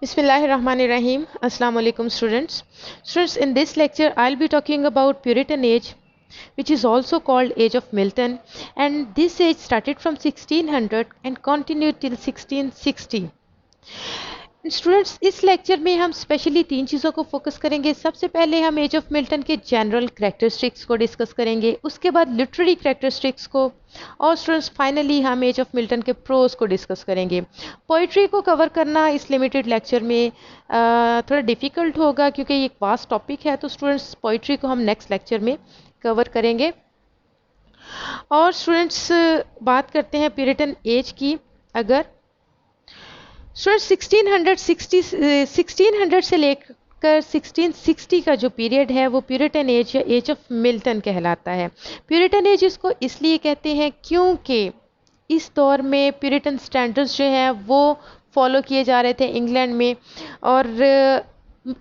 Bismillahirrahmanirrahim. Assalamu alaikum students. Students, in this lecture I'll be talking about Puritan age, which is also called Age of Milton, and this age started from 1600 and continued till 1660. Students, इस lecture में हम specially तीन चीज़ों को focus करेंगे। सबसे पहले हम एज ऑफ मिल्टन के जनरल करैक्टरिस्टिक्स को डिस्कस करेंगे, उसके बाद लिटरेरी करैक्टरिस्टिक्स को, और स्टूडेंट्स फाइनली हम एज ऑफ मिल्टन के प्रोज को डिस्कस करेंगे। पोइट्री को कवर करना इस लिमिटेड लेक्चर में थोड़ा डिफ़िकल्ट होगा क्योंकि ये एक वास्ट टॉपिक है, तो स्टूडेंट्स पोइट्री को हम नेक्स्ट लेक्चर में कवर करेंगे। और स्टूडेंट्स बात करते हैं प्यूरिटन एज की। अगर स्टूडेंट 1600 से लेकर 1660 का जो पीरियड है वो प्यूरिटन एज या एज ऑफ मिल्टन कहलाता है। प्यूरिटन एज इसको इसलिए कहते हैं क्योंकि इस दौर में प्यूरिटन स्टैंडर्ड्स जो हैं वो फॉलो किए जा रहे थे इंग्लैंड में, और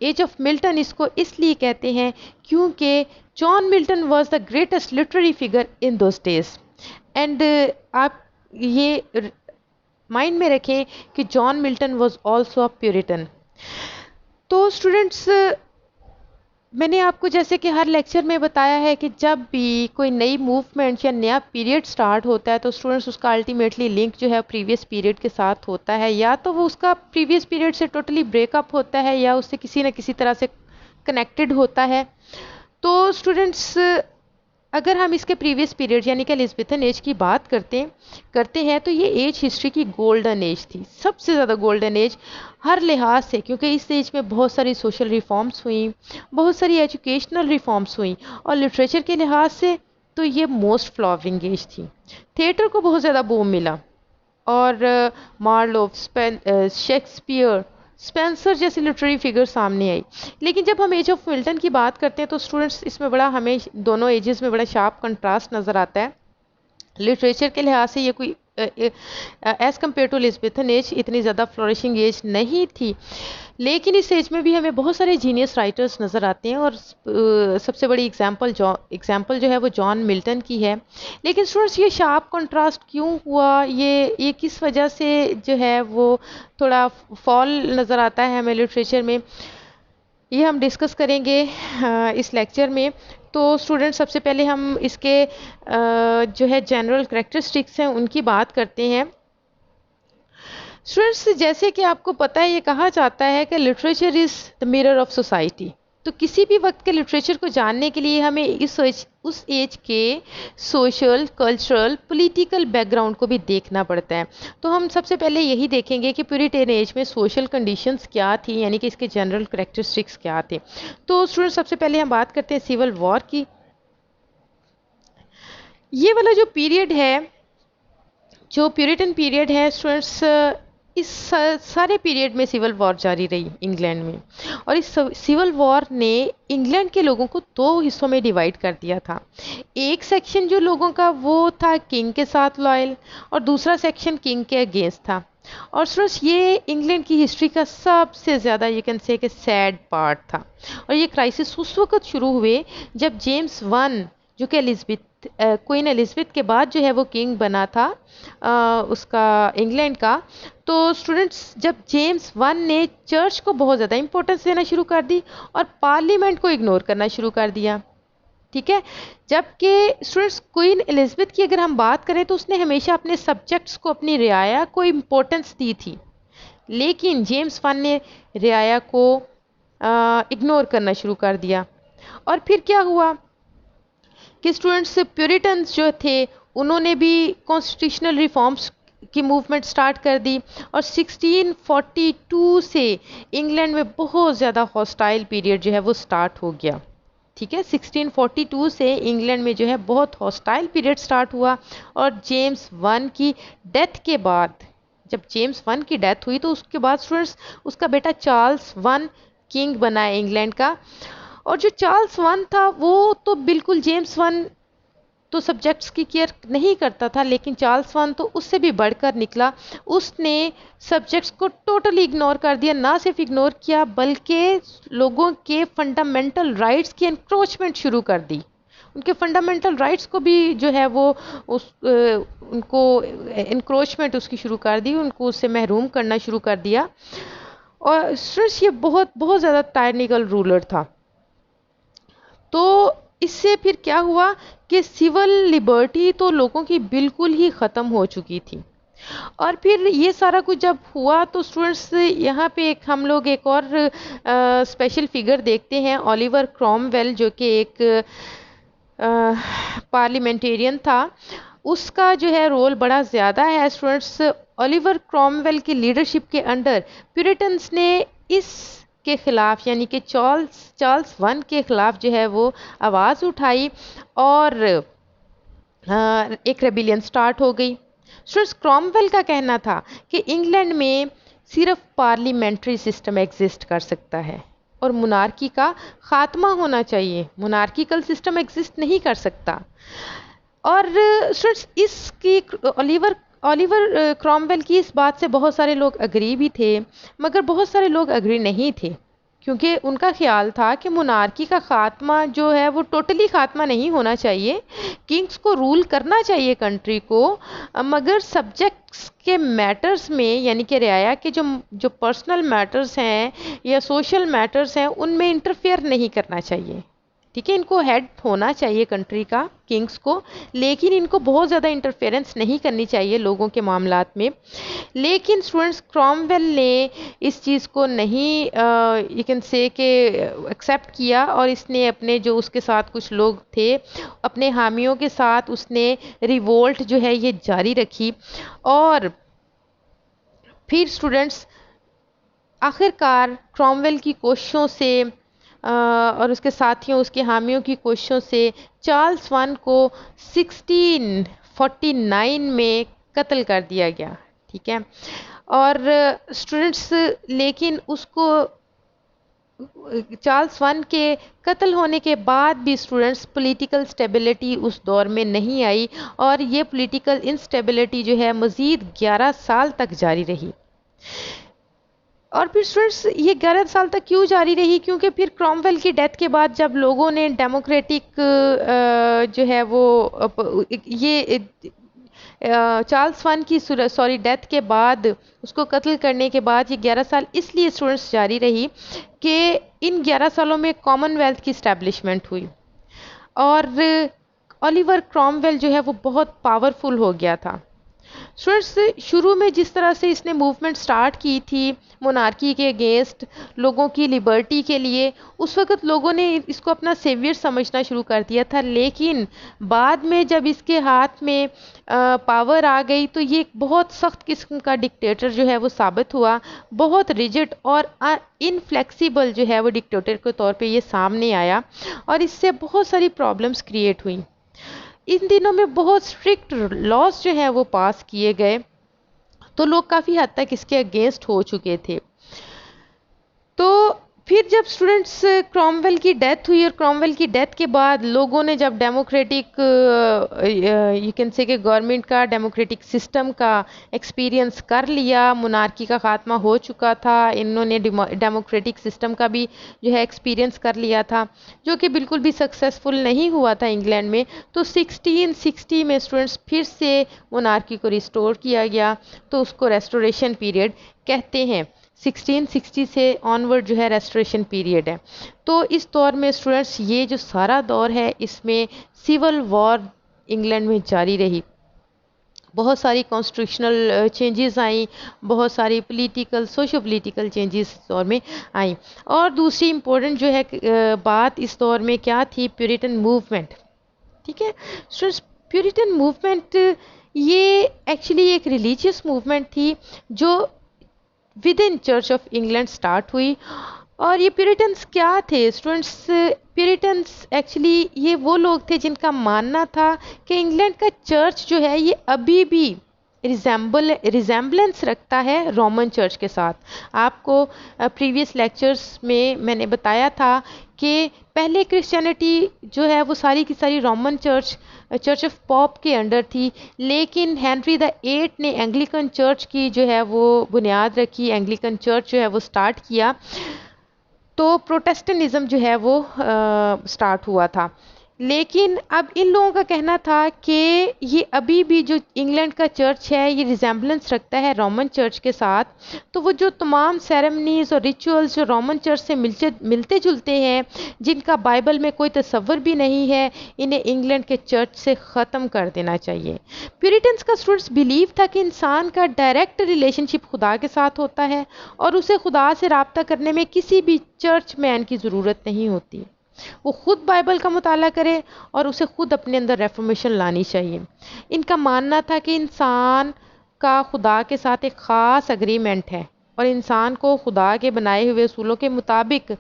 एज ऑफ मिल्टन इसको इसलिए कहते हैं क्योंकि John Milton was the greatest literary figure in those days. And आप ये माइंड में रखें कि John Milton was also a Puritan. तो स्टूडेंट्स, मैंने आपको जैसे कि हर लेक्चर में बताया है कि जब भी कोई नई मूवमेंट या नया पीरियड स्टार्ट होता है तो स्टूडेंट्स उसका अल्टीमेटली लिंक जो है प्रीवियस पीरियड के साथ होता है, या तो वो उसका प्रीवियस पीरियड से टोटली ब्रेकअप होता है या उससे किसी न किसी तरह से कनेक्टेड होता है। तो स्टूडेंट्स, अगर हम इसके प्रीवियस पीरियड यानी कि एलिज़ाबेथन एज की बात करते हैं तो ये एज हिस्ट्री की गोल्डन एज थी, सबसे ज़्यादा गोल्डन एज हर लिहाज से, क्योंकि इस एज में बहुत सारी सोशल रिफॉर्म्स हुई, बहुत सारी एजुकेशनल रिफॉर्म्स हुई, और लिटरेचर के लिहाज से तो ये मोस्ट फ्लावरिंग एज थी। थिएटर को बहुत ज़्यादा बूम मिला, और मार्लो, शेक्सपियर, स्पेंसर जैसी लिटरेरी फिगर सामने आई। लेकिन जब हम एज ऑफ मिल्टन की बात करते हैं तो स्टूडेंट्स इसमें बड़ा हमें दोनों एजेस में बड़ा शार्प कंट्रास्ट नज़र आता है। लिटरेचर के लिहाज से ये कोई as compare to Elizabethan age इतनी ज़्यादा फ्लोरिशिंग एज नहीं थी, लेकिन इस एज में भी हमें बहुत सारे जीनियस राइटर्स नज़र आते हैं, और सबसे बड़ी एग्जांपल जो है वो जॉन मिल्टन की है। लेकिन स्टूडेंट्स, ये शार्प कंट्रास्ट क्यों हुआ, ये किस वजह से जो है वो थोड़ा फॉल नज़र आता है हमें लिटरेचर में, ये हम डिस्कस करेंगे इस लेक्चर में। तो स्टूडेंट, सबसे पहले हम इसके जो है जनरल करैक्टरिस्टिक्स हैं उनकी बात करते हैं। स्टूडेंट्स, जैसे कि आपको पता है, ये कहा जाता है कि literature is the mirror of society. तो किसी भी वक्त के लिटरेचर को जानने के लिए हमें उस एज के सोशल, कल्चरल, पॉलिटिकल बैकग्राउंड को भी देखना पड़ता है। तो हम सबसे पहले यही देखेंगे कि प्यूरिटन एज में सोशल कंडीशंस क्या थी, यानी कि इसके जनरल करैक्टरिस्टिक्स क्या थे। तो स्टूडेंट, सबसे पहले हम बात करते हैं सिविल वॉर की। ये वाला जो पीरियड है, जो प्यूरिटन पीरियड है स्टूडेंट्स, इस सारे पीरियड में सिविल वॉर जारी रही इंग्लैंड में, और इस सिविल वॉर ने इंग्लैंड के लोगों को दो हिस्सों में डिवाइड कर दिया था। एक सेक्शन जो लोगों का वो था किंग के साथ लॉयल, और दूसरा सेक्शन किंग के अगेंस्ट था। और स्टूडेंट्स, ये इंग्लैंड की हिस्ट्री का सबसे ज़्यादा यू कैन से कि सैड पार्ट था, और ये क्राइसिस उस वक्त शुरू हुए जब जेम्स वन, जो कि क्वीन एलिज़ाबेथ के बाद जो है वो किंग बना था उसका इंग्लैंड का। तो स्टूडेंट्स, जब जेम्स वन ने चर्च को बहुत ज़्यादा इंपॉर्टेंस देना शुरू कर दी और पार्लियामेंट को इग्नोर करना शुरू कर दिया, ठीक है। जबकि स्टूडेंट्स, क्वीन एलिज़ाबेथ की अगर हम बात करें तो उसने हमेशा अपने सब्जेक्ट्स को, अपनी रियाया को इम्पोर्टेंस दी थी, लेकिन जेम्स वन ने रियाया को इग्नोर करना शुरू कर दिया। और फिर क्या हुआ कि स्टूडेंट्स, प्यूरिटन्स जो थे उन्होंने भी कॉन्स्टिट्यूशनल रिफॉर्म्स की मूवमेंट स्टार्ट कर दी, और 1642 से इंग्लैंड में बहुत ज़्यादा हॉस्टाइल पीरियड जो है वो स्टार्ट हो गया, ठीक है। 1642 से इंग्लैंड में जो है बहुत हॉस्टाइल पीरियड स्टार्ट हुआ, और जेम्स वन की डेथ के बाद, जब जेम्स वन की डेथ हुई तो उसके बाद स्टूडेंट्स उसका बेटा चार्ल्स वन किंग बना इंग्लैंड का। और जो चार्ल्स वन था वो तो बिल्कुल जेम्स वन तो सब्जेक्ट्स की केयर नहीं करता था, लेकिन चार्ल्स वन तो उससे भी बढ़कर निकला। उसने सब्जेक्ट्स को टोटली इग्नोर कर दिया, ना सिर्फ इग्नोर किया बल्कि लोगों के फंडामेंटल राइट्स की एनक्रोचमेंट शुरू कर दी। उनके फंडामेंटल राइट्स को भी जो है वो उनको एनक्रोचमेंट उसकी शुरू कर दी, उनको उससे महरूम करना शुरू कर दिया। और स्टूडेंट्स ये बहुत बहुत ज़्यादा टायरनिकल रूलर था। तो इससे फिर क्या हुआ कि सिविल लिबर्टी तो लोगों की बिल्कुल ही ख़त्म हो चुकी थी। और फिर ये सारा कुछ जब हुआ तो स्टूडेंट्स यहाँ पे एक हम लोग एक और स्पेशल फिगर देखते हैं, ओलिवर क्रॉमवेल, जो कि एक पार्लियामेंटेरियन था। उसका जो है रोल बड़ा ज़्यादा है स्टूडेंट्स। ओलिवर क्रॉमवेल की लीडरशिप के अंडर प्यूरिटन्स ने इस के ख़िलाफ़, यानी कि चार्ल्स वन के ख़िलाफ़ जो है वो आवाज़ उठाई और एक रेबिलियन स्टार्ट हो गई। स्टूडेंट्स, क्रॉमवेल का कहना था कि इंग्लैंड में सिर्फ पार्लियामेंट्री सिस्टम एग्जिस्ट कर सकता है और मुनार्की का खात्मा होना चाहिए, मुनार्किकल सिस्टम एग्जिस्ट नहीं कर सकता। और स्टूडेंट्स, इसकी ओलिवर ओलिवर क्रॉमवेल की इस बात से बहुत सारे लोग अग्री भी थे, मगर बहुत सारे लोग अग्री नहीं थे, क्योंकि उनका ख्याल था कि मुनार्की का ख़ात्मा जो है वो टोटली ख़ात्मा नहीं होना चाहिए। किंग्स को रूल करना चाहिए कंट्री को, मगर सब्जेक्ट्स के मैटर्स में, यानी कि रियाया के जो जो पर्सनल मैटर्स हैं या सोशल मैटर्स हैं, उनमें इंटरफेयर नहीं करना चाहिए। ठीक है, इनको हेड होना चाहिए कंट्री का, किंग्स को, लेकिन इनको बहुत ज़्यादा इंटरफेरेंस नहीं करनी चाहिए लोगों के मामलात में। लेकिन स्टूडेंट्स, क्रॉमवेल ने इस चीज़ को नहीं यू कैन से कि एक्सेप्ट किया, और इसने अपने जो उसके साथ कुछ लोग थे, अपने हामियों के साथ उसने रिवोल्ट जो है ये जारी रखी। और फिर स्टूडेंट्स, आखिरकार क्रॉमवेल की कोशिशों से और उसके साथियों, उसके हामियों की कोशिशों से चार्ल्स वन को 1649 में कत्ल कर दिया गया। ठीक है, और स्टूडेंट्स, लेकिन उसको चार्ल्स वन के कत्ल होने के बाद भी स्टूडेंट्स पॉलिटिकल स्टेबिलिटी उस दौर में नहीं आई, और ये पॉलिटिकल इंस्टेबिलिटी जो है मज़ीद 11 साल तक जारी रही। और फिर स्टूडेंट्स, ये 11 साल तक क्यों जारी रही? क्योंकि फिर क्रॉमवेल की डेथ के बाद जब लोगों ने डेमोक्रेटिक जो है वो ये चार्ल्स वन की डेथ के बाद, उसको कत्ल करने के बाद ये 11 साल इसलिए स्टूडेंट्स जारी रही कि इन 11 सालों में कॉमनवेल्थ की इस्टेब्लिशमेंट हुई, और ओलिवर क्रॉमवेल जो है वो बहुत पावरफुल हो गया था। स्टूडेंट्स, शुरू में जिस तरह से इसने मूवमेंट स्टार्ट की थी मोनार्की के अगेंस्ट, लोगों की लिबर्टी के लिए, उस वक्त लोगों ने इसको अपना सेवियर समझना शुरू कर दिया था। लेकिन बाद में जब इसके हाथ में पावर आ गई तो ये एक बहुत सख्त किस्म का डिक्टेटर जो है वो साबित हुआ। बहुत रिजिड और इनफ्लेक्सिबल जो है वो डिक्टेटर के तौर पे ये सामने आया, और इससे बहुत सारी प्रॉब्लम्स क्रिएट हुई। इन दिनों में बहुत स्ट्रिक्ट लॉज जो हैं वो पास किए गए, तो लोग काफ़ी हद तक इसके अगेंस्ट हो चुके थे। तो फिर जब स्टूडेंट्स क्रॉमवेल की डेथ हुई, और क्रॉमवेल की डेथ के बाद लोगों ने जब डेमोक्रेटिक यू कैन से कि गवर्नमेंट का, डेमोक्रेटिक सिस्टम का एक्सपीरियंस कर लिया, मोनार्की का खात्मा हो चुका था, इन्होंने डेमोक्रेटिक सिस्टम का भी जो है एक्सपीरियंस कर लिया था, जो कि बिल्कुल भी सक्सेसफुल नहीं हुआ था इंग्लैंड में। तो 1660 में स्टूडेंट्स फिर से मोनार्की को रिस्टोर किया गया, तो उसको रेस्टोरेशन पीरियड कहते हैं। 1660 से ऑनवर्ड जो है रेस्टोरेशन पीरियड है। तो इस दौर में स्टूडेंट्स, ये जो सारा दौर है इसमें सिविल वॉर इंग्लैंड में जारी रही। बहुत सारी कॉन्स्टिट्यूशनल चेंजेस आई, बहुत सारी पॉलिटिकल, सोशो पॉलिटिकल चेंजेस इस दौर में आई। और दूसरी इम्पोर्टेंट जो है बात इस दौर में क्या थी? Puritan movement. ठीक है स्टूडेंट्स, प्यूरिटन मूवमेंट ये एक्चुअली एक रिलीजियस मूवमेंट थी जो with in church of England start हुई। और ये प्यूरिटन्स क्या थे स्टूडेंट्स? प्यूरिटन्स एक्चुअली ये वो लोग थे जिनका मानना था कि इंग्लैंड का चर्च जो है ये अभी भी रिजेम्बलेंस रखता है रोमन चर्च के साथ। आपको प्रीवियस लेक्चर्स में मैंने बताया था कि पहले क्रिश्चियनिटी जो है वो सारी की सारी रोमन चर्च ऑफ पॉप के अंडर थी, लेकिन हेनरी द 8 ने एंग्लिकन चर्च की जो है वो बुनियाद रखी, एंग्लिकन चर्च जो है वो स्टार्ट किया, तो प्रोटेस्टेंटिज्म जो है वो स्टार्ट हुआ था। लेकिन अब इन लोगों का कहना था कि ये अभी भी जो इंग्लैंड का चर्च है ये रिजेम्बलेंस रखता है रोमन चर्च के साथ, तो वो जो तमाम सेरेमनीज़ और रिचुअल्स जो रोमन चर्च से मिलते जुलते हैं, जिनका बाइबल में कोई तस्वर भी नहीं है, इन्हें इंग्लैंड के चर्च से ख़त्म कर देना चाहिए। प्यूरिटन्स का स्टूडेंट्स बिलीव था कि इंसान का डायरेक्ट रिलेशनशिप खुदा के साथ होता है और उसे खुदा से रब्ता करने में किसी भी चर्च मैन की ज़रूरत नहीं होती। वो खुद बाइबल का मुताला करे और उसे खुद अपने अंदर रेफॉर्मेशन लानी चाहिए। इनका मानना था कि इंसान का खुदा के साथ एक ख़ास अग्रीमेंट है और इंसान को खुदा के बनाए हुए असूलों के मुताबिक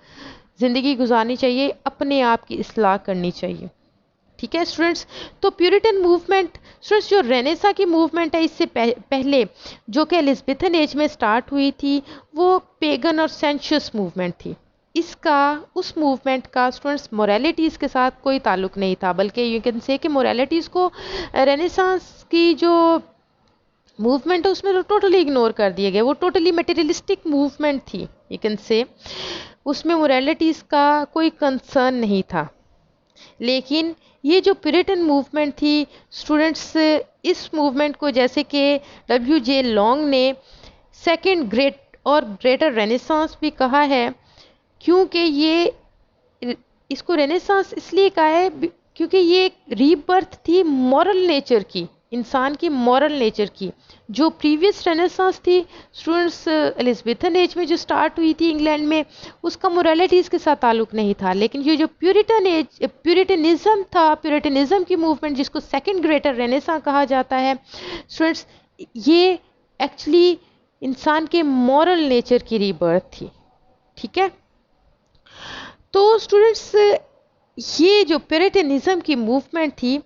ज़िंदगी गुजारनी चाहिए, अपने आप की इस्लाह करनी चाहिए। ठीक है स्टूडेंट्स, तो प्यूरिटन मूवमेंट स्टूडेंट्स जो रेनेसा की मूवमेंट है इससे पहले जो कि एलिज़ाबेथन एज में स्टार्ट हुई थी, वो पेगन और सेंशुअस मूवमेंट थी। इसका उस मूवमेंट का स्टूडेंट्स मोरालिटीज़ के साथ कोई ताल्लुक नहीं था, बल्कि यू कैन से कि मोरालिटीज़ को रेनेसांस की जो मूवमेंट है उसमें टोटली इग्नोर कर दिए गए। वो टोटली मटेरियलिस्टिक मूवमेंट थी, यू कैन से उसमें मोरालिटीज़ का कोई कंसर्न नहीं था। लेकिन ये जो प्यूरिटन मूवमेंट थी स्टूडेंट्स, इस मूवमेंट को जैसे कि W.J. लॉन्ग ने सेकंड ग्रेट और ग्रेटर रेनेसांस भी कहा है, क्योंकि ये इसको रेनेसांस इसलिए कहा है क्योंकि ये एक रीबर्थ थी मॉरल नेचर की, इंसान की मॉरल नेचर की। जो प्रीवियस रेनेसांस थी स्टूडेंट्स एलिज़ाबेथन एज में जो स्टार्ट हुई थी इंग्लैंड में, उसका मोरालिटीज़ के साथ ताल्लुक नहीं था। लेकिन ये जो प्यूरिटनिज्म था, प्यूरिटनिज्म की मूवमेंट जिसको सेकंड ग्रेटर रेनेसां कहा जाता है स्टूडेंट्स, ये एक्चुअली इंसान के मॉरल नेचर की रीबर्थ थी। ठीक है, तो स्टूडेंट्स ये जो प्यूरिटनिज्म की मूवमेंट थी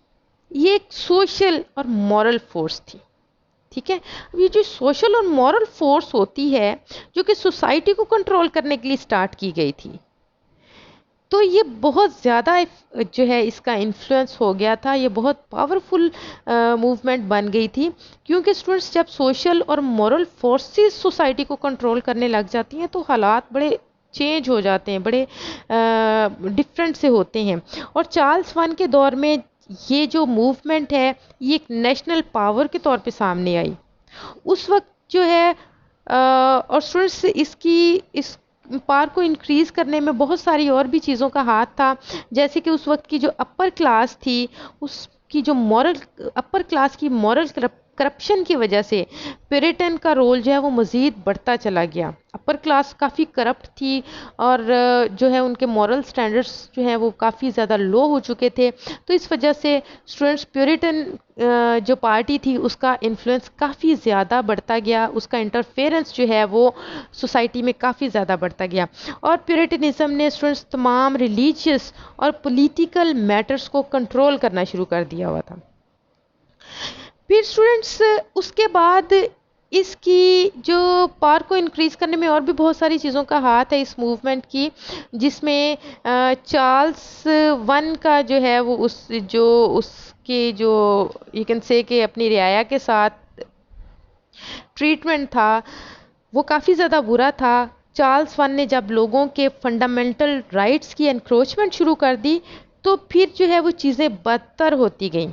ये एक सोशल और मॉरल फोर्स थी। ठीक है, अब ये जो सोशल और मॉरल फोर्स होती है जो कि सोसाइटी को कंट्रोल करने के लिए स्टार्ट की गई थी, तो ये बहुत ज़्यादा जो है इसका इन्फ्लुएंस हो गया था, ये बहुत पावरफुल मूवमेंट बन गई थी। क्योंकि स्टूडेंट्स जब सोशल और मॉरल फोर्सेस सोसाइटी को कंट्रोल करने लग जाती हैं तो हालात बड़े चेंज हो जाते हैं, बड़े डिफरेंट से होते हैं। और चार्ल्स वन के दौर में ये जो मूवमेंट है ये एक नेशनल पावर के तौर पे सामने आई उस वक्त जो है। और स्टूडेंट्स इस पावर को इंक्रीज़ करने में बहुत सारी और भी चीज़ों का हाथ था, जैसे कि उस वक्त की जो अपर क्लास थी उसकी जो अपर क्लास की मॉरल करप्शन की वजह से प्यूरिटन का रोल जो है वो मज़ीद बढ़ता चला गया। अपर क्लास काफ़ी करप्ट थी और जो है उनके मॉरल स्टैंडर्ड्स जो हैं वो काफ़ी ज़्यादा लो हो चुके थे। तो इस वजह से स्टूडेंट्स प्यूरिटन जो पार्टी थी उसका इन्फ्लुएंस काफ़ी ज़्यादा बढ़ता गया, उसका इंटरफेरेंस जो है वो सोसाइटी में काफ़ी ज़्यादा बढ़ता गया। और प्यूरिटनिज्म ने स्टूडेंट्स तमाम रिलीजियस और पॉलिटिकल मैटर्स को कंट्रोल करना शुरू कर दिया हुआ था। फिर स्टूडेंट्स उसके बाद इसकी जो पावर को इंक्रीज़ करने में और भी बहुत सारी चीज़ों का हाथ है इस मूवमेंट की, जिसमें चार्ल्स वन का जो है वो उसके जो यू कैन से कि अपनी रियाया के साथ ट्रीटमेंट था वो काफ़ी ज़्यादा बुरा था। चार्ल्स वन ने जब लोगों के फंडामेंटल राइट्स की एनक्रोचमेंट शुरू कर दी तो फिर जो है वो चीज़ें बदतर होती गईं।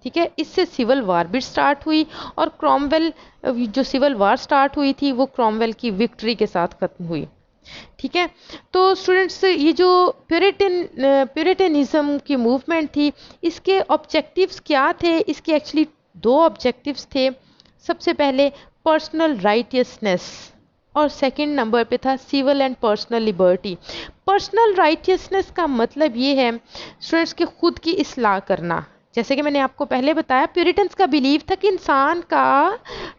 ठीक है, इससे सिविल वार भी स्टार्ट हुई और क्रॉमवेल जो सिविल वार स्टार्ट हुई थी वो क्रॉमवेल की विक्ट्री के साथ ख़त्म हुई। ठीक है, तो स्टूडेंट्स ये जो प्यूरिटनिज्म की मूवमेंट थी इसके ऑब्जेक्टिव्स क्या थे? इसके एक्चुअली दो ऑब्जेक्टिव्स थे। सबसे पहले पर्सनल राइटियसनेस और सेकंड नंबर पे था civil and personal liberty. Personal righteousness का मतलब ये है स्टूडेंट्स के खुद की इस्लाह करना। जैसे कि मैंने आपको पहले बताया प्यूरिटन्स का बिलीव था कि इंसान का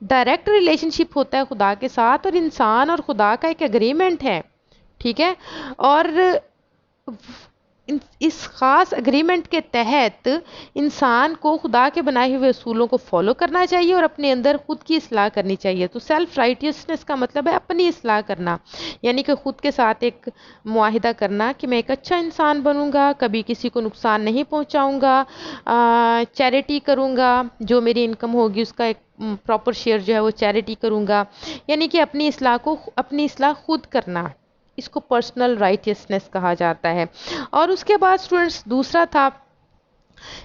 डायरेक्ट रिलेशनशिप होता है खुदा के साथ और इंसान और खुदा का एक एग्रीमेंट है। ठीक है, और इस ख़ास एग्रीमेंट के तहत इंसान को खुदा के बनाए हुए असूलों को फॉलो करना चाहिए और अपने अंदर खुद की इस्लाह करनी चाहिए। तो सेल्फ राइटियसनेस का मतलब है अपनी इस्लाह करना, यानी कि खुद के साथ एक मुआहिदा करना कि मैं एक अच्छा इंसान बनूंगा, कभी किसी को नुकसान नहीं पहुंचाऊंगा, चैरिटी करूंगा, जो मेरी इनकम होगी उसका एक प्रॉपर शेयर जो है वो चैरिटी करूंगा, यानी कि अपनी इस्लाह खुद करना। इसको पर्सनल राइटियसनेस कहा जाता है। और उसके बाद स्टूडेंट्स दूसरा था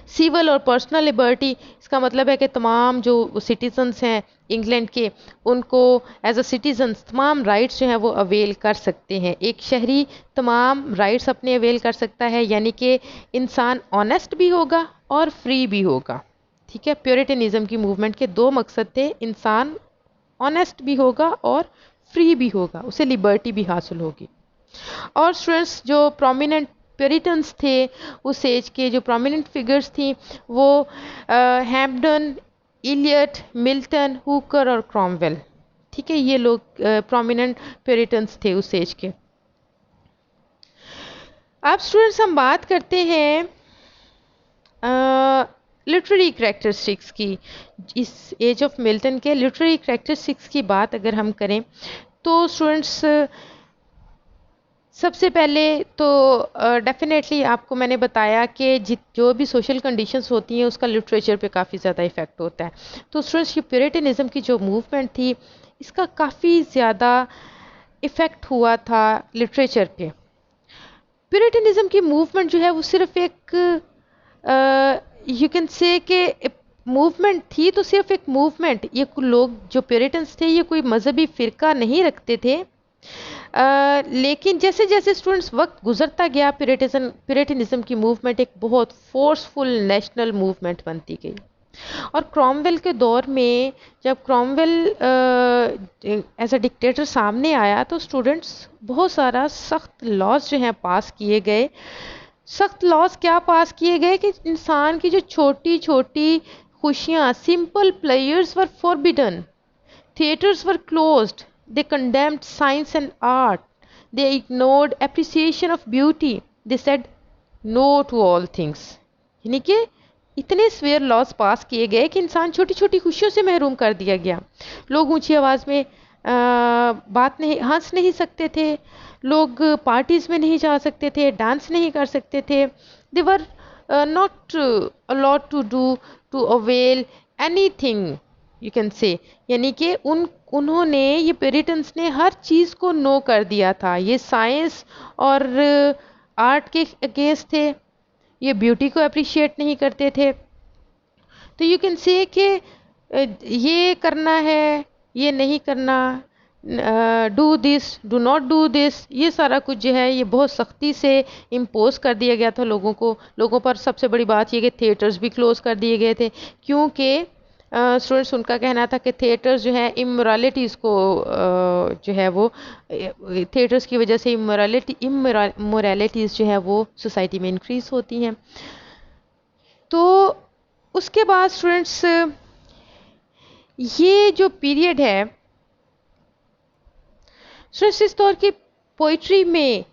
सिविल और पर्सनल लिबर्टी, इसका मतलब है कि तमाम जो सिटीजन्स हैं इंग्लैंड के, उनको एज अ सिटीजन्स तमाम राइट्स जो हैं वो अवेल कर सकते हैं। एक शहरी तमाम राइट्स अपने अवेल कर सकता है, यानी कि इंसान ऑनेस्ट भी होगा और फ्री भी होगा। ठीक है, प्योरिटनिज्म की मूवमेंट के दो मकसद थे, इंसान ऑनेस्ट भी होगा और फ्री भी होगा, उसे लिबर्टी भी हासिल होगी। और स्टूडेंट्स, जो प्रोमिनेंट प्योरिटन्स थे उस एज के, जो प्रोमिनेंट फिगर्स थी, वो हैम्पडन, इलियट, मिल्टन, हुकर और क्रॉमवेल। ठीक है, ये लोग प्रोमिनेंट प्योरिटन्स थे उस एज के। अब स्टूडेंट्स हम बात करते हैं लिटरेरी करेक्टरिस्टिक्स की। इस एज ऑफ मिल्टन के लिटरेरी करेक्टरिस्टिक्स की बात अगर हम करें तो स्टूडेंट्स, सबसे पहले तो डेफिनेटली आपको मैंने बताया कि जो भी सोशल कंडीशंस होती हैं उसका लिटरेचर पे काफ़ी ज़्यादा इफ़ेक्ट होता है। तो स्टूडेंट्स, ये प्यूरिटनिज्म की जो मूवमेंट थी इसका काफ़ी ज़्यादा इफ़ेक्ट हुआ था लिटरेचर पे। प्यूरिटनिज्म की मूवमेंट जो है वो सिर्फ एक यू कैन से कि मूवमेंट थी, तो सिर्फ एक मूवमेंट, ये लोग जो प्यूरिटन्स थे ये कोई मजहबी फ़िरका नहीं रखते थे। लेकिन जैसे जैसे स्टूडेंट्स वक्त गुजरता गया, प्यूरिटनिज्म की मूवमेंट एक बहुत फोर्सफुल नेशनल मूवमेंट बनती गई। और क्रॉमवेल के दौर में जब क्रॉमवेल एज अ डिक्टेटर सामने आया तो स्टूडेंट्स बहुत सारा सख्त लॉज जो हैं पास किए गए। सख्त लॉज क्या पास किए गए कि इंसान की जो छोटी छोटी खुशियाँ, simple players were forbidden, theaters were closed, they condemned science and art, they ignored appreciation of beauty, they said no to all things। यानी कि इतने स्वेयर लॉज पास किए गए कि इंसान छोटी छोटी खुशियों से महरूम कर दिया गया। लोग ऊंची आवाज़ में बात नहीं, हंस नहीं सकते थे, लोग पार्टीज़ में नहीं जा सकते थे, डांस नहीं कर सकते थे। They were not allowed to do to avail anything, you can say, यानी कि उन्होंने, ये प्यूरिटन्स ने हर चीज़ को नो कर दिया था। ये साइंस और आर्ट के अगेंस्ट थे, ये ब्यूटी को अप्रिशिएट नहीं करते थे। तो यू कैन से कि ये करना है, ये नहीं करना, do this, do not do this, ये सारा कुछ जो है ये बहुत सख्ती से इम्पोज कर दिया गया था लोगों पर। सबसे बड़ी बात ये कि थिएटर्स भी क्लोज कर दिए गए थे, क्योंकि स्टूडेंट्स उनका कहना था कि थिएटर्स जो है इमोरालिटीज़ को जो है वो, थिएटर्स की वजह से इमोरालिटीज़ जो है वो सोसाइटी में इंक्रीज़ होती हैं। तो उसके बाद स्टूडेंट्स, ये जो पीरियड है स्टूडेंट्स, इस दौर की पोइट्री में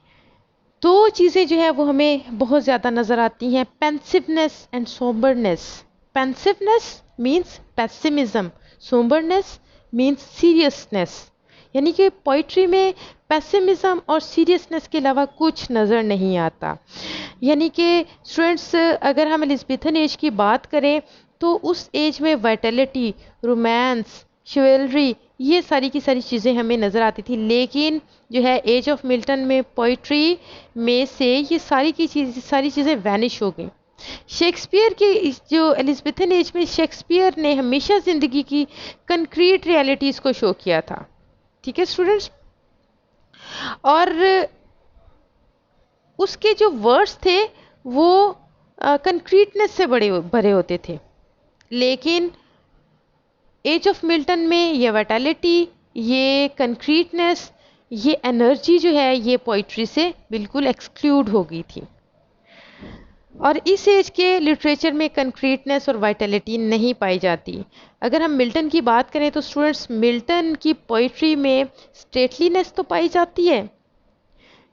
दो चीज़ें जो है वो हमें बहुत ज़्यादा नज़र आती हैं, pensiveness and soberness. Pensiveness means pessimism, soberness means seriousness. यानी कि पोइट्री में पेसिमिज्म और सीरियसनेस के अलावा कुछ नज़र नहीं आता। यानी कि स्टूडेंट्स, अगर हम एलिज़ाबेथन एज की बात करें तो उस एज में वाइटैलिटी, रोमांस, शिवेलरी, ये सारी की सारी चीज़ें हमें नज़र आती थी। लेकिन जो है एज ऑफ मिल्टन में पोइट्री में से ये सारी चीज़ें वैनिश हो गई। शेक्सपियर की जो एलिज़ाबेथन एज में, शेक्सपियर ने हमेशा ज़िंदगी की कंक्रीट रियलिटीज़ को शो किया था। ठीक है स्टूडेंट्स, और उसके जो वर्ड्स थे वो कंक्रीटनेस से भरे होते थे। लेकिन एज ऑफ मिल्टन में ये वाइटैलिटी, ये कंक्रीटनेस, ये एनर्जी जो है ये पोइट्री से बिल्कुल एक्सक्लूड हो गई थी। और इस एज के लिटरेचर में कंक्रीटनेस और वाइटैलिटी नहीं पाई जाती। अगर हम मिल्टन की बात करें तो स्टूडेंट्स, मिल्टन की पोइट्री में स्टेटलीनेस तो पाई जाती है,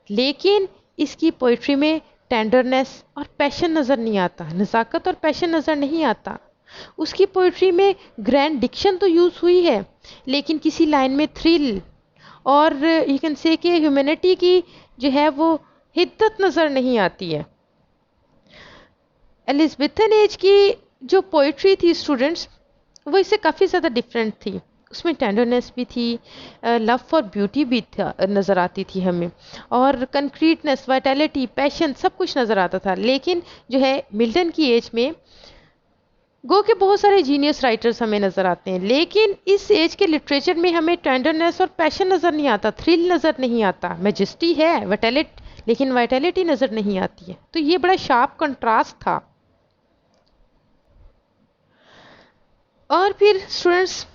लेकिन इसकी पोइट्री में टेंडरनेस और पैशन नज़र नहीं आता, नज़ाकत और पैशन नज़र नहीं आता। उसकी पोइट्री में ग्रैंड डिक्शन तो यूज़ हुई है, लेकिन किसी लाइन में थ्रिल और यू कैन से कि ह्यूमैनिटी की जो है वो हिद्दत नज़र नहीं आती है। एलिज़ाबेथन एज की जो पोइट्री थी स्टूडेंट्स, वो इससे काफ़ी ज़्यादा डिफरेंट थी। उसमें टेंडरनेस भी थी, लव फॉर ब्यूटी भी था, नज़र आती थी हमें, और कंक्रीटनेस, वाइटैलिटी, पैशन, सब कुछ नज़र आता था। लेकिन जो है मिल्टन की एज में गो के बहुत सारे जीनियस राइटर्स हमें नज़र आते हैं, लेकिन इस एज के लिटरेचर में हमें टेंडरनेस और पैशन नज़र नहीं आता, थ्रिल नज़र नहीं आता, मैजेस्टी है, वाइटैलिटी, लेकिन वाइटैलिटी नज़र नहीं आती है। तो ये बड़ा शार्प कंट्रास्ट था। और फिर स्टूडेंट्स,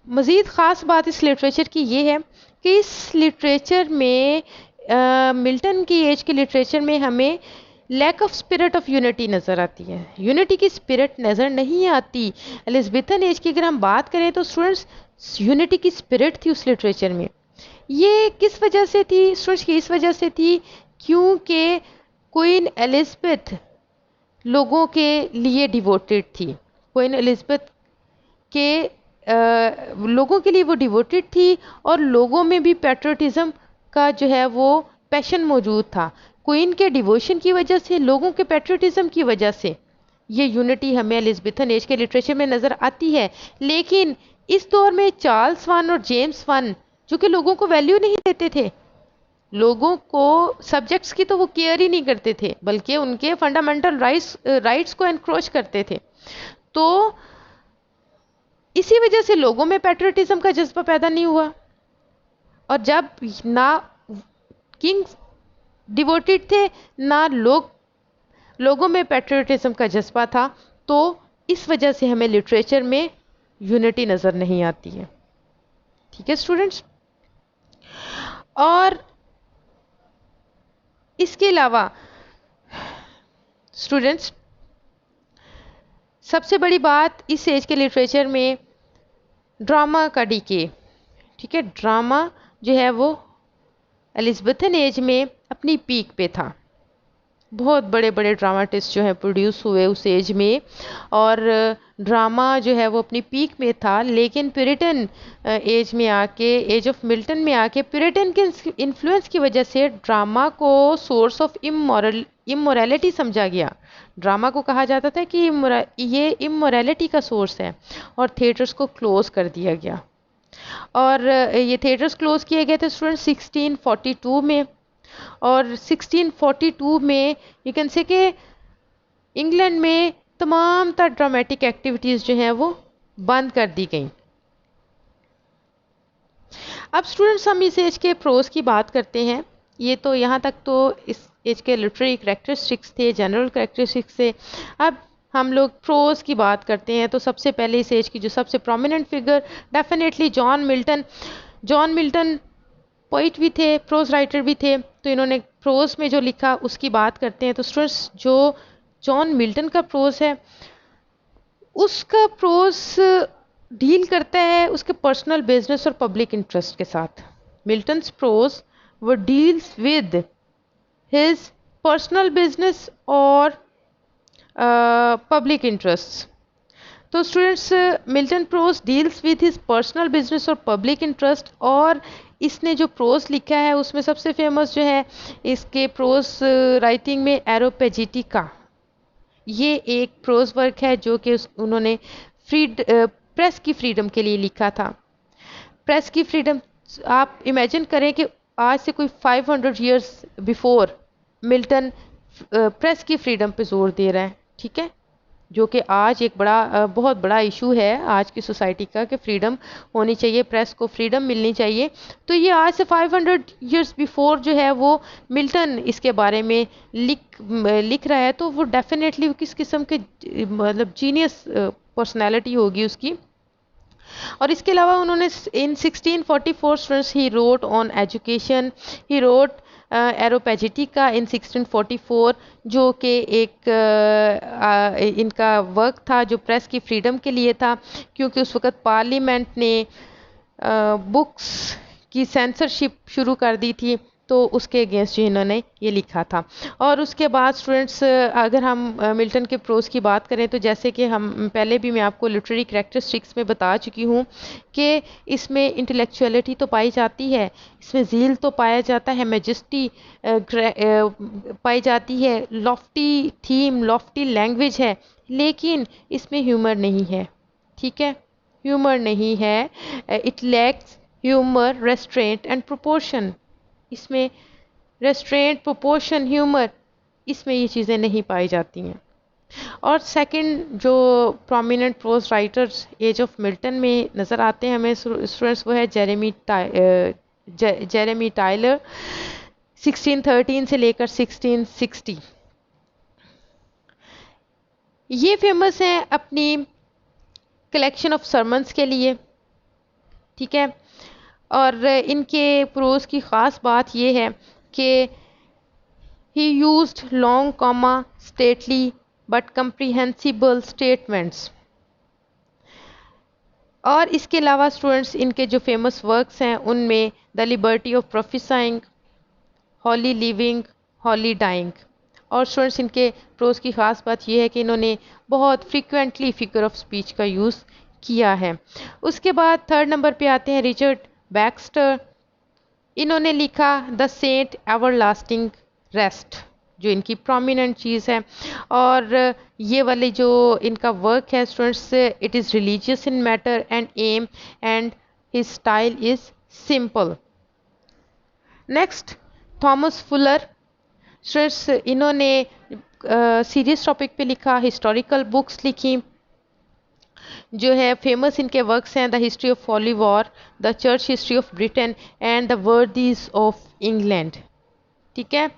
मज़ीद ख़ास बात इस लिटरेचर की ये है कि इस लिटरेचर में मिल्टन की एज के लिटरेचर में हमें lack of spirit of unity नज़र आती है, यूनिटी की स्पिरिट नज़र नहीं आती। एलिज़ाबेथन एज की अगर हम बात करें तो स्टूडेंट्स यूनिटी की स्पिरिट थी उस लिटरेचर में। ये किस वजह से थी स्टूडेंट्स? की इस वजह से थी क्योंकि क्वीन एलिज़ाबेथ लोगों के लिए डिवोटेड थी, क्वीन एलिज़ाबेथ के लोगों के लिए वो डिवोटेड थी, और लोगों में भी पैट्रियटिज्म का जो है वो पैशन मौजूद था। क्वीन के डिवोशन की वजह से, लोगों के पैट्रियटिज्म की वजह से ये यूनिटी हमें एलिज़ाबेथन एज के लिटरेचर में नज़र आती है। लेकिन इस दौर में चार्ल्स वन और जेम्स वन जो कि लोगों को वैल्यू नहीं देते थे, लोगों को सब्जेक्ट्स की तो वो केयर ही नहीं करते थे, बल्कि उनके फंडामेंटल राइट्स को एनक्रोच करते थे। तो इसी वजह से लोगों में पैट्रियटिज्म का जज्बा पैदा नहीं हुआ, और जब ना किंग्स डिवोटेड थे ना लोगों में पैट्रियटिज्म का जज्बा था, तो इस वजह से हमें लिटरेचर में यूनिटी नज़र नहीं आती है। ठीक है स्टूडेंट्स? और इसके अलावा स्टूडेंट्स, सबसे बड़ी बात इस एज के लिटरेचर में ड्रामा का डीके। ठीक है, ड्रामा जो है वो एलिज़ाबेथन एज में अपनी पीक पे था, बहुत बड़े बड़े ड्रामाटिस्ट जो हैं प्रोड्यूस हुए उस एज में, और ड्रामा जो है वो अपनी पीक में था। लेकिन प्यूरिटन एज में आके, एज ऑफ मिल्टन में आके, प्यूरिटन के इन्फ्लुएंस की वजह से ड्रामा को सोर्स ऑफ इमोरलिटी समझा गया। ड्रामा को कहा जाता था कि ये इमोरलिटी का सोर्स है, और थिएटर्स को क्लोज कर दिया गया। और ये थिएटर्स क्लोज किए गए थे स्टूडेंट 1642 में, और 1642 में यू कैन से कि इंग्लैंड में तमाम तर ड्रामेटिक एक्टिविटीज़ जो हैं वो बंद कर दी गई। अब स्टूडेंट्स, हम इस एज के प्रोज की बात करते हैं। ये तो यहाँ तक तो इस एज के लिटरेरी करैक्टरिस्टिक्स थे, जनरल करैक्टरिस्टिक्स थे। अब हम लोग प्रोज की बात करते हैं तो सबसे पहले इस एज की जो सबसे prominent figure definitely John Milton poet भी थे, प्रोज राइटर भी थे। तो इन्होंने प्रोज में जो लिखा उसकी बात करते हैं। तो स्टूडेंट्स, जो जॉन मिल्टन का प्रोज है, उसका प्रोज डील करता है उसके पर्सनल बिजनेस और पब्लिक इंटरेस्ट के साथ। मिल्टन्स प्रोज वो deals with his personal business और पब्लिक इंटरेस्ट। तो students, Milton prose deals with his personal business और पब्लिक इंटरेस्ट, और इसने जो प्रोज लिखा है उसमें सबसे फेमस जो है इसके प्रोज राइटिंग में एरोपेजिटिका, ये एक प्रोज वर्क है जो कि उन्होंने प्रेस की फ्रीडम के लिए लिखा था। प्रेस की फ्रीडम, आप इमेजिन करें कि आज से कोई 500 इयर्स बिफोर मिल्टन प्रेस की फ्रीडम पे जोर दे रहा है। ठीक है, जो कि आज एक बहुत बड़ा इशू है आज की सोसाइटी का, कि फ्रीडम होनी चाहिए, प्रेस को फ्रीडम मिलनी चाहिए। तो ये आज से 500 इयर्स बिफोर जो है वो मिल्टन इसके बारे में लिख रहा है। तो वो डेफिनेटली किस किस्म के मतलब जीनियस पर्सनैलिटी होगी उसकी। और इसके अलावा उन्होंने in 1644 students he wrote on education, he wrote Areopagitica in 1644, जो कि एक इनका वर्क था जो प्रेस की फ्रीडम के लिए था, क्योंकि उस वक़्त पार्लियामेंट ने बुक्स की सेंसरशिप शुरू कर दी थी। तो उसके अगेंस्ट जो इन्होंने ये लिखा था। और उसके बाद स्टूडेंट्स, अगर हम मिल्टन के प्रोज की बात करें तो जैसे कि हम पहले भी मैं आपको लिटरेरी करैक्टरिस्टिक्स में बता चुकी हूँ कि इसमें इंटेलेक्चुअलिटी तो पाई जाती है, इसमें ज़ील तो पाया जाता है, मैजेस्टी पाई जाती है, लॉफ्टी थीम, लॉफ्टी लैंग्वेज है, लेकिन इसमें ह्यूमर नहीं है। ठीक है, ह्यूमर नहीं है, it lacks humour, restaurant and proportion. इसमें रेस्ट्रेंट, प्रोपोर्शन, ह्यूमर, इसमें ये चीज़ें नहीं पाई जाती हैं। और सेकंड जो prominent prose writers age of Milton में नज़र आते हैं हमें स्टूडेंट्स, वो है जेरेमी टाइलर 1613 से लेकर 1660। ये फेमस हैं अपनी कलेक्शन ऑफ सरमन्स के लिए, ठीक है। और इनके प्रोज की ख़ास बात ये है कि ही used long comma stately but comprehensible statements. और इसके अलावा स्टूडेंट्स इनके जो फेमस वर्क्स हैं उनमें the liberty of prophesying, holy living, holy dying. और स्टूडेंट्स इनके प्रोज की ख़ास बात यह है कि इन्होंने बहुत फ्रीक्वेंटली फिगर ऑफ स्पीच का यूज़ किया है। उसके बाद थर्ड नंबर पे आते हैं रिचर्ड बैक्स्टर। इन्होंने लिखा द सेंट एवरलास्टिंग रेस्ट, जो इनकी प्रोमिनेंट चीज़ है। और ये वाली जो इनका वर्क है students, it is religious in matter and aim and his style is simple. Next Thomas Fuller. Students इन्होंने सीरियस टॉपिक पे लिखा, हिस्टोरिकल बुक्स लिखी, जो है फेमस इनके वर्क्स हैं the history of holy war, the church history of Britain and the worthies of England, ठीक है।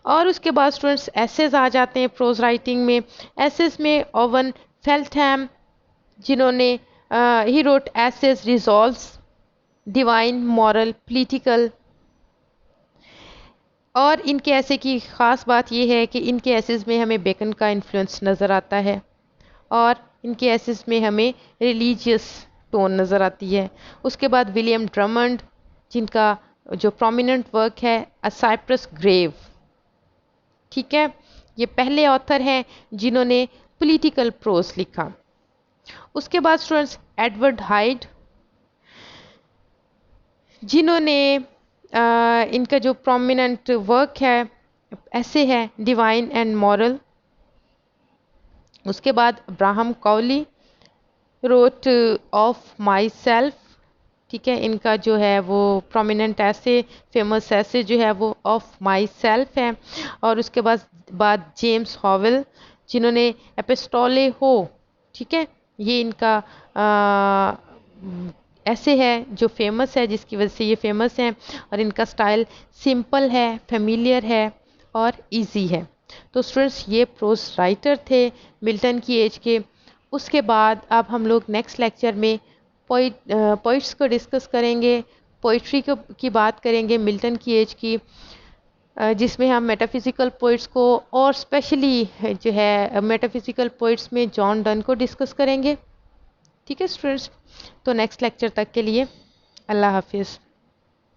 और उसके बाद स्टूडेंट्स एसेज आ जाते हैं प्रोज राइटिंग में। एसेज में ओवन फेल्थहैम, जिन्होंने he wrote essays resolves, divine, moral, political. और इनके ऐसे की ख़ास बात यह है कि इनके एसेज में हमें बेकन का इन्फ्लुएंस नज़र आता है और इनके एसेज में हमें रिलीजियस टोन नज़र आती है। उसके बाद विलियम ड्रमंड, जिनका जो प्रोमिनेंट वर्क है अ साइप्रस ग्रेव, ठीक है। ये पहले ऑथर हैं जिन्होंने पॉलिटिकल प्रोज लिखा। उसके बाद स्टूडेंट्स एडवर्ड हाइड, जिन्होंने इनका जो प्रोमिनेंट वर्क है ऐसे है डिवाइन एंड मॉरल। उसके बाद Abraham Cowley wrote of myself, ठीक है। इनका जो है वो प्रोमिनेंट ऐसे, फेमस ऐसे जो है वो ऑफ माई सेल्फ है। और उसके बाद जेम्स हॉवेल, जिन्होंने एपिस्टोले हो, ठीक है, ये इनका ऐसे है जो फेमस है, जिसकी वजह से ये फेमस है। और इनका स्टाइल सिंपल है, फेमिलियर है और इजी है। तो स्टूडेंट्स ये प्रोज राइटर थे मिल्टन की एज के। उसके बाद अब हम लोग नेक्स्ट लेक्चर में पोइट्स को डिस्कस करेंगे, पोइट्री की बात करेंगे मिल्टन की एज की, जिसमें हम मेटाफिज़िकल पोइट्स को और स्पेशली जो है मेटाफिज़िकल पोइट्स में जॉन डन को डिस्कस करेंगे, ठीक है स्टूडेंट्स। तो नेक्स्ट लेक्चर तक के लिए अल्लाह हाफिज़।